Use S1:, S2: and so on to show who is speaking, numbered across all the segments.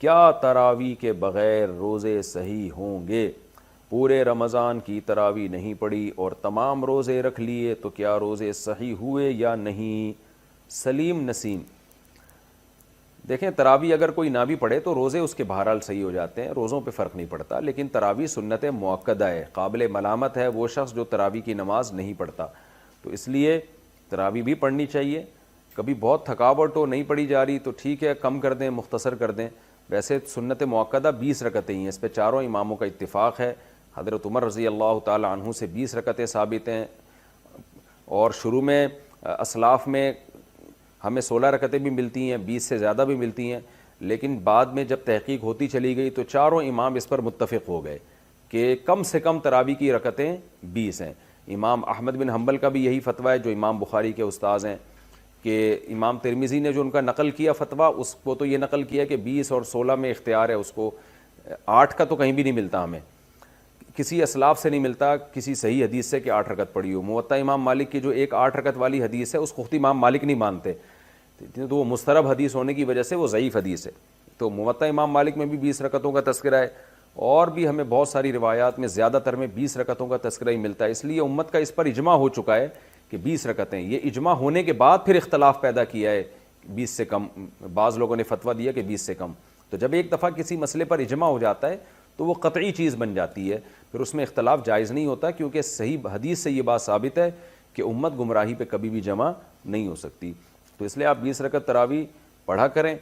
S1: کیا تراویح کے بغیر روزے صحیح ہوں گے؟ پورے رمضان کی تراویح نہیں پڑی اور تمام روزے رکھ لیے تو کیا روزے صحیح ہوئے یا نہیں؟ سلیم نسیم، دیکھیں تراویح اگر کوئی نہ بھی پڑھے تو روزے اس کے بہرحال صحیح ہو جاتے ہیں، روزوں پہ فرق نہیں پڑتا، لیکن تراویح سنت مؤکدہ ہے، قابل ملامت ہے وہ شخص جو تراویح کی نماز نہیں پڑھتا، تو اس لیے تراویح بھی پڑھنی چاہیے۔ کبھی بہت تھکاوٹ ہو نہیں پڑھی جا رہی تو ٹھیک ہے، کم کر دیں، مختصر کر دیں۔ ویسے سنت مؤکدہ 20 رکعتیں ہیں، اس پہ چاروں اماموں کا اتفاق ہے۔ حضرت عمر رضی اللہ تعالی عنہ سے 20 رکعتیں ثابت ہیں، اور شروع میں اسلاف میں ہمیں 16 رکعتیں بھی ملتی ہیں، 20 سے زیادہ بھی ملتی ہیں، لیکن بعد میں جب تحقیق ہوتی چلی گئی تو چاروں امام اس پر متفق ہو گئے کہ کم سے کم تراویح کی رکعتیں 20 ہیں۔ امام احمد بن حنبل کا بھی یہی فتویٰ ہے جو امام بخاری کے استاذ ہیں، کہ امام ترمذی نے جو ان کا نقل کیا فتویٰ، اس کو تو یہ نقل کیا کہ 20 اور 16 میں اختیار ہے اس کو، 8 کا تو کہیں بھی نہیں ملتا، ہمیں کسی اسلاف سے نہیں ملتا کسی صحیح حدیث سے کہ 8 رکعت پڑھی ہو۔ موطا امام مالک کی جو ایک 8 رکعت والی حدیث ہے اس کو خود امام مالک نہیں مانتے، تو وہ مسترب حدیث ہونے کی وجہ سے وہ ضعیف حدیث ہے۔ تو موطا امام مالک میں بھی 20 رکعتوں کا تذکرہ ہے، اور بھی ہمیں بہت ساری روایات میں زیادہ تر میں 20 رکعتوں کا تذکرہ ہی ملتا ہے، اس لیے امت کا اس پر اجماع ہو چکا ہے کہ 20 رکعتیں۔ یہ اجماع ہونے کے بعد پھر اختلاف پیدا کیا ہے 20 سے کم، بعض لوگوں نے فتویٰ دیا کہ 20 سے کم۔ تو جب ایک دفعہ کسی مسئلے پر اجماع ہو جاتا ہے تو وہ قطعی چیز بن جاتی ہے، پھر اس میں اختلاف جائز نہیں ہوتا، کیونکہ صحیح حدیث سے یہ بات ثابت ہے کہ امت گمراہی پہ کبھی بھی جمع نہیں ہو سکتی۔ تو اس لیے آپ 20 رکعت تراویح پڑھا کریں،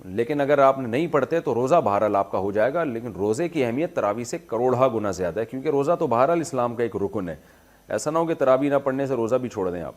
S1: لیکن اگر آپ نہیں پڑھتے تو روزہ بہرحال آپ کا ہو جائے گا، لیکن روزے کی اہمیت تراویح سے کروڑہ گنا زیادہ ہے، کیونکہ روزہ تو بہرحال اسلام کا ایک رکن ہے۔ ایسا نہ ہو کہ تراویح نہ پڑھنے سے روزہ بھی چھوڑ دیں آپ۔